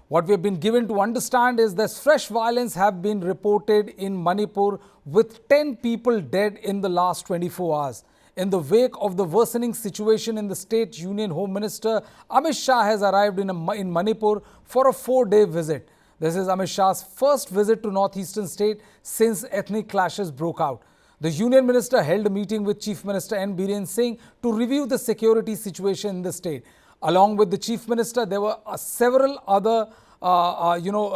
What we have been given to understand is that fresh violence have been reported in Manipur with 10 people dead in the last 24 hours. In the wake of the worsening situation in the state, Union Home Minister Amit Shah has arrived in Manipur for a 4-day visit. This is Amit Shah's first visit to northeastern state since ethnic clashes broke out. The Union Minister held a meeting with Chief Minister N. Biren Singh to review the security situation in the state. Along with the Chief Minister, there were several other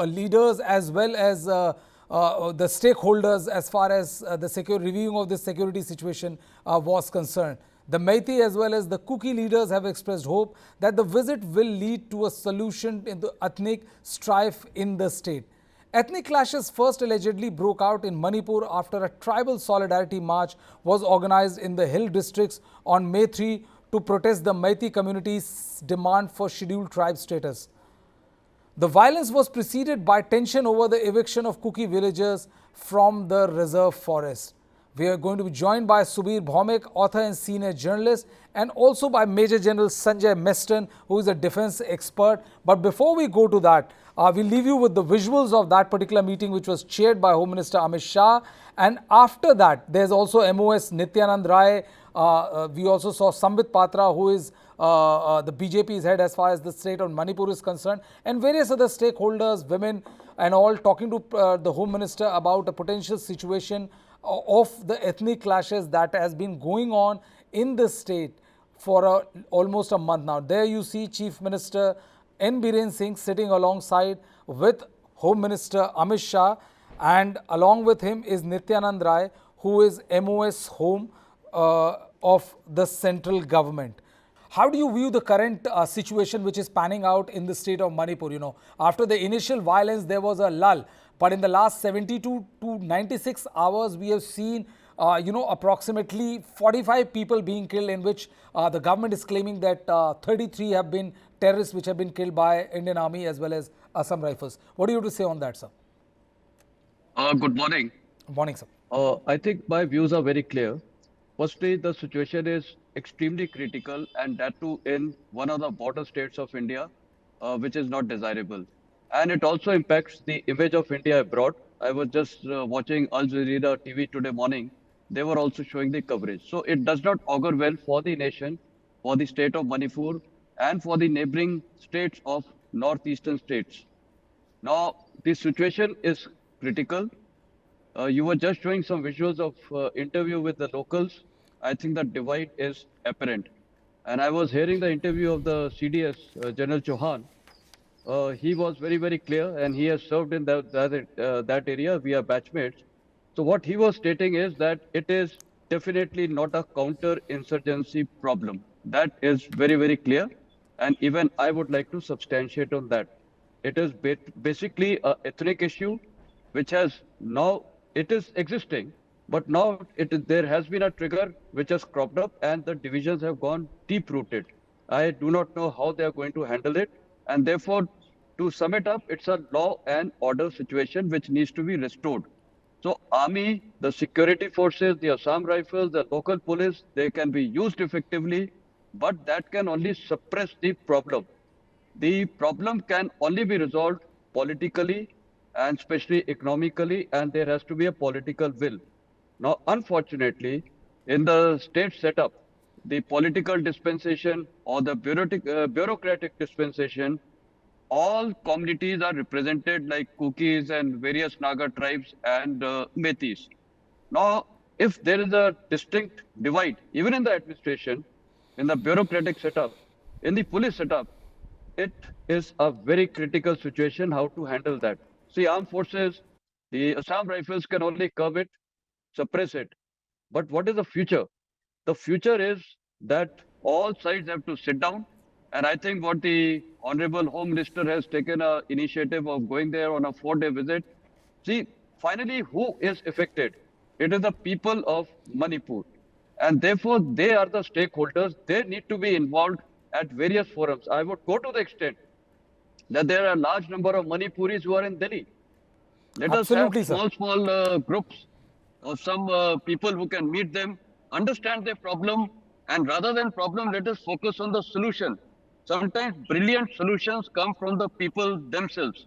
leaders as well as the stakeholders as far as the reviewing of the security situation was concerned. The Meitei as well as the Kuki leaders have expressed hope that the visit will lead to a solution in the ethnic strife in the state. Ethnic clashes first allegedly broke out in Manipur after a tribal solidarity march was organized in the hill districts on May 3 to protest the Meitei community's demand for scheduled tribe status. The violence was preceded by tension over the eviction of Kuki villagers from the reserve forest. We are going to be joined by Subir Bhaumik, author and senior journalist, and also by Major General Sanjay Meston, who is a defense expert. But before we go to that, we'll leave you with the visuals of that particular meeting, which was chaired by Home Minister Amit Shah. And after that, there's also MOS Nityanand Rai. We also saw Sambit Patra, who is the BJP's head as far as the state of Manipur is concerned, and various other stakeholders, women and all, talking to the Home Minister about a potential situation of the ethnic clashes that has been going on in the state for almost a month now. There you see Chief Minister N. Biren Singh sitting alongside with Home Minister Amit Shah, and along with him is Nityanand Rai, who is MOS Home of the central government. How do you view the current situation which is panning out in the state of Manipur? After the initial violence, there was a lull. But in the last 72 to 96 hours, we have seen, approximately 45 people being killed, in which the government is claiming that 33 have been terrorists which have been killed by Indian Army as well as Assam Rifles. What do you have to say on that, sir? Good morning. Morning, sir. I think my views are very clear. Firstly, the situation is extremely critical, and that too in one of the border states of India, which is not desirable. And it also impacts the image of India abroad. I was just watching Al Jazeera TV today morning. They were also showing the coverage. So it does not augur well for the nation, for the state of Manipur, and for the neighboring states of northeastern states. Now, the situation is critical. You were just showing some visuals of interview with the locals. I think the divide is apparent. And I was hearing the interview of the CDS, General Chauhan. He was very, very clear, and he has served in that area via batchmates. So what he was stating is that it is definitely not a counter-insurgency problem. That is very, very clear. And even I would like to substantiate on that. It is basically an ethnic issue, which has now, it is existing, but now there has been a trigger which has cropped up, and the divisions have gone deep-rooted. I do not know how they are going to handle it. And therefore, to sum it up, it's a law and order situation which needs to be restored. So army, the security forces, the Assam Rifles, the local police, they can be used effectively, but that can only suppress the problem. The problem can only be resolved politically and especially economically, and there has to be a political will. Now, unfortunately, in the state setup, the political dispensation or the bureaucratic dispensation, all communities are represented like Kukis and various Naga tribes and Metis. Now, if there is a distinct divide, even in the administration, in the bureaucratic setup, in the police setup, it is a very critical situation how to handle that. See, armed forces, the Assam Rifles can only curb it, suppress it. But what is the future? The future is that all sides have to sit down. And I think what the Honorable Home Minister has taken an initiative of going there on a 4-day visit. See, finally, who is affected? It is the people of Manipur. And therefore, they are the stakeholders. They need to be involved at various forums. I would go to the extent that there are a large number of Manipuris who are in Delhi. Let us have Absolutely, sir. small groups of some people who can meet them, understand their problem, and rather than problem, let us focus on the solution. sometimes brilliant solutions come from the people themselves.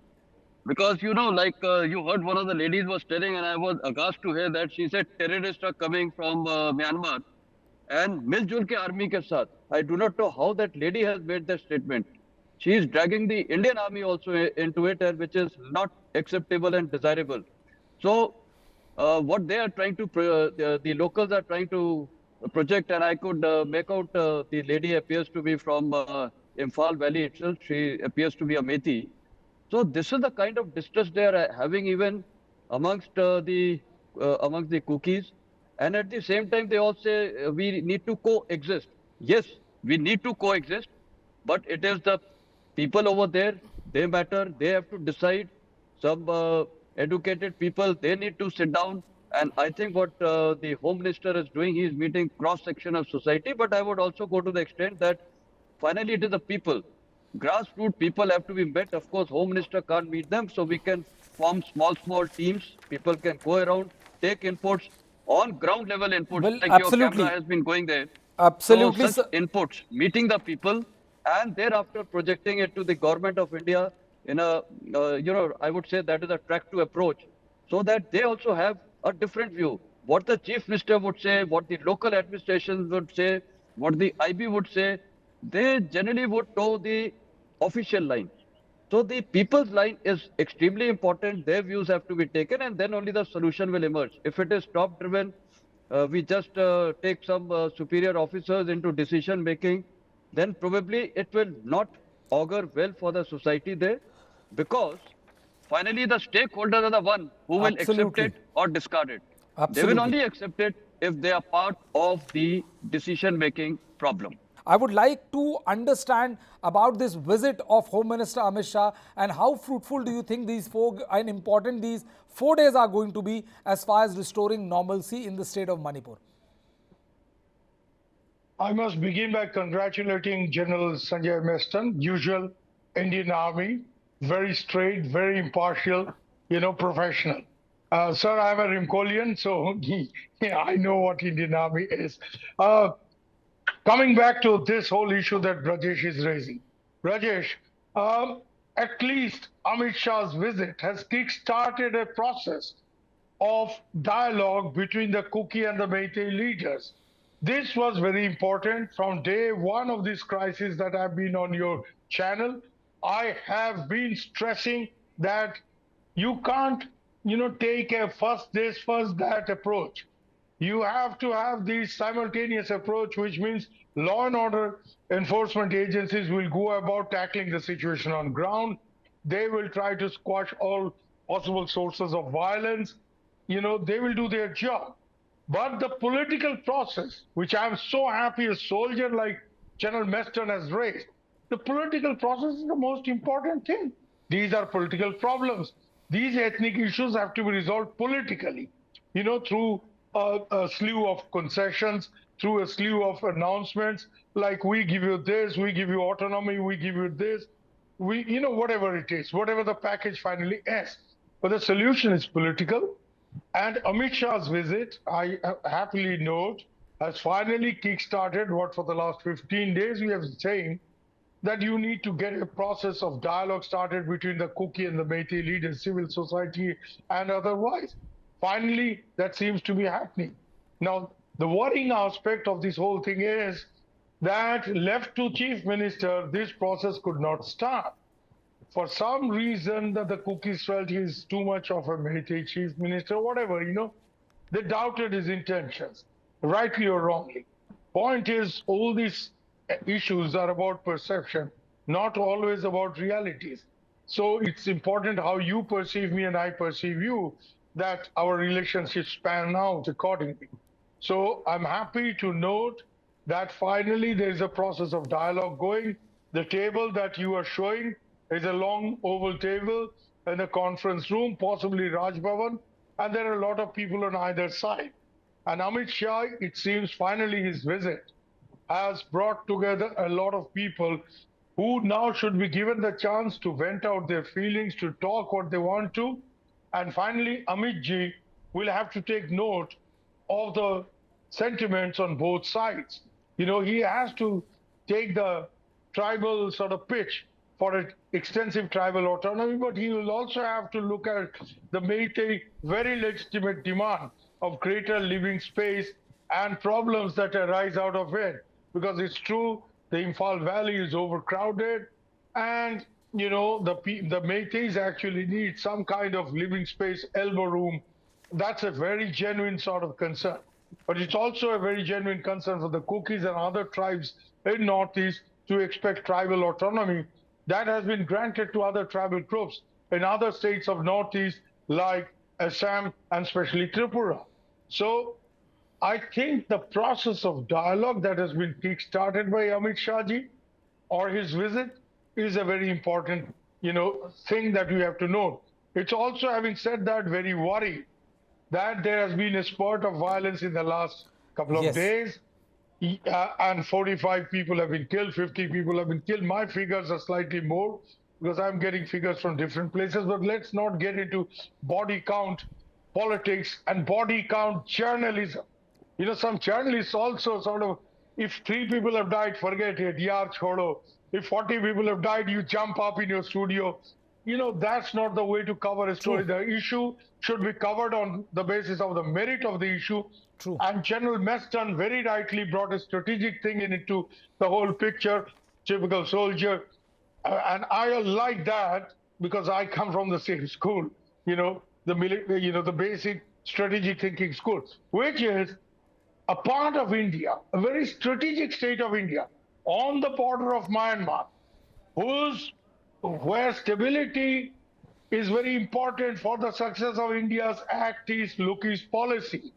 Because, you heard one of the ladies was telling, and I was aghast to hear that she said terrorists are coming from Myanmar and मिलजुल के army के साथ. I do not know how that lady has made that statement. She is dragging the Indian army also into it, and which is not acceptable and desirable. So, what they are trying to, the locals are trying to project, and I could make out the lady appears to be from Imphal Valley itself. She appears to be a Methi. So this is the kind of distress they are having even amongst amongst the cookies, and at the same time they all say we need to coexist. Yes, we need to coexist, but it is the people over there. They matter. They have to decide. Some educated people, they need to sit down. And I think what the Home Minister is doing, he is meeting cross section of society. But I would also go to the extent that finally it is the people. Grassroots people have to be met. Of course, Home Minister can't meet them, so we can form small teams. People can go around, take inputs, on ground level inputs, Well, like your camera absolutely. has been going there. So Absolutely, such sir. inputs, meeting the people, and thereafter projecting it to the government of India in a, I would say that is a track to approach, so that they also have a different view. What the chief minister would say, what the local administrations would say, what the IB would say, they generally would know the official line. So the people's line is extremely important. Their views have to be taken, and then only the solution will emerge. If it is top driven, we just take some superior officers into decision making, then probably it will not augur well for the society there, because finally the stakeholders are the one who will accept Absolutely. it or discard it. They will Absolutely. only accept it if they are part of the decision making problem. I would like to understand about this visit of Home Minister Amit Shah, and how fruitful do you think these four and important these 4 days are going to be as far as restoring normalcy in the state of Manipur? I must begin by congratulating General Sanjay Meston, usual Indian Army, very straight, very impartial, professional. Sir, I'm a Rimkolian, so yeah, I know what Indian Army is. Coming back to this whole issue that Brijesh is raising. Brijesh, at least Amit Shah's visit has kick-started a process of dialogue between the Kuki and the Meitei leaders. This was very important from day one of this crisis that I've been on your channel. I have been stressing that you can't, take a first this, first that approach. You have to have the simultaneous approach, which means law and order enforcement agencies will go about tackling the situation on ground. They will try to squash all possible sources of violence. They will do their job. But the political process, which I'm so happy a soldier like General Meston has raised, the political process is the most important thing. These are political problems. These ethnic issues have to be resolved politically, through a slew of concessions, through a slew of announcements, like we give you this, we give you autonomy, we give you this, whatever it is, whatever the package finally is. But the solution is political. And Amit Shah's visit, I happily note, has finally kick-started what for the last 15 days we have been saying, that you need to get a process of dialogue started between the Kuki and the Meitei leaders, civil society and otherwise. Finally, that seems to be happening. Now, the worrying aspect of this whole thing is that left to Chief Minister, this process could not start. For some reason that the Cookies felt he's too much of a Meitei chief minister, whatever, they doubted his intentions, rightly or wrongly. Point is, all these issues are about perception, not always about realities. So it's important how you perceive me and I perceive you, that our relationship span out accordingly. So I'm happy to note that finally there is a process of dialogue going. The table that you are showing is a long oval table in a conference room, possibly Raj Bhavan, and there are a lot of people on either side. And Amit Shah, it seems finally his visit has brought together a lot of people who now should be given the chance to vent out their feelings, to talk what they want to. And finally, Amit ji will have to take note of the sentiments on both sides. He has to take the tribal sort of pitch for an extensive tribal autonomy, but he will also have to look at the Métis very legitimate demand of greater living space and problems that arise out of it. Because it's true, the Imphal Valley is overcrowded, and the Métis actually need some kind of living space, elbow room. That's a very genuine sort of concern. But it's also a very genuine concern for the Kukis and other tribes in Northeast to expect tribal autonomy that has been granted to other tribal groups in other states of Northeast like Assam and especially Tripura. So I think the process of dialogue that has been kick-started by Amit Shah ji or his visit is a very important, thing that we have to note. It's also, having said that, very worrying that there has been a spurt of violence in the last couple of Yes. days, and 45 people have been killed, 50 people have been killed. My figures are slightly more because I'm getting figures from different places, but let's not get into body count politics and body count journalism. Some journalists also sort of, if 3 people have died, forget it, yaar chodo. If 40 people have died, you jump up in your studio. That's not the way to cover a story. True. The issue should be covered on the basis of the merit of the issue. True. And General Meston very rightly brought a strategic thing into the whole picture, typical soldier. And I like that because I come from the same school, the basic strategic thinking school, which is a part of India, a very strategic state of India on the border of Myanmar, where stability is very important for the success of India's Act East, Look East policy.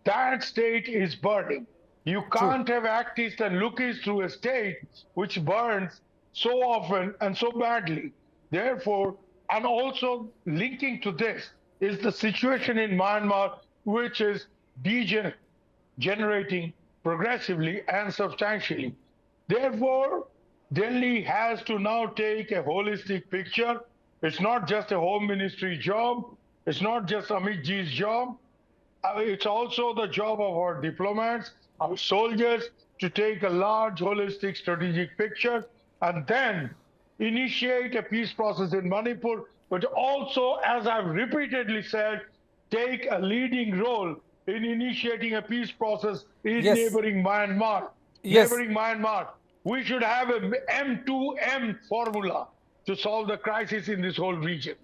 That state is burning. You can't have Act East and Look East through a state which burns so often and so badly. Therefore, and also linking to this is the situation in Myanmar, which is degenerating progressively and substantially. Therefore, Delhi has to now take a holistic picture. It's not just a home ministry job. It's not just Amit ji's job. It's also the job of our diplomats, our soldiers, to take a large, holistic, strategic picture and then initiate a peace process in Manipur, but also, as I've repeatedly said, take a leading role in initiating a peace process in Yes. neighboring Myanmar. Yes. Neighboring Myanmar. We should have a M2M formula to solve the crisis in this whole region.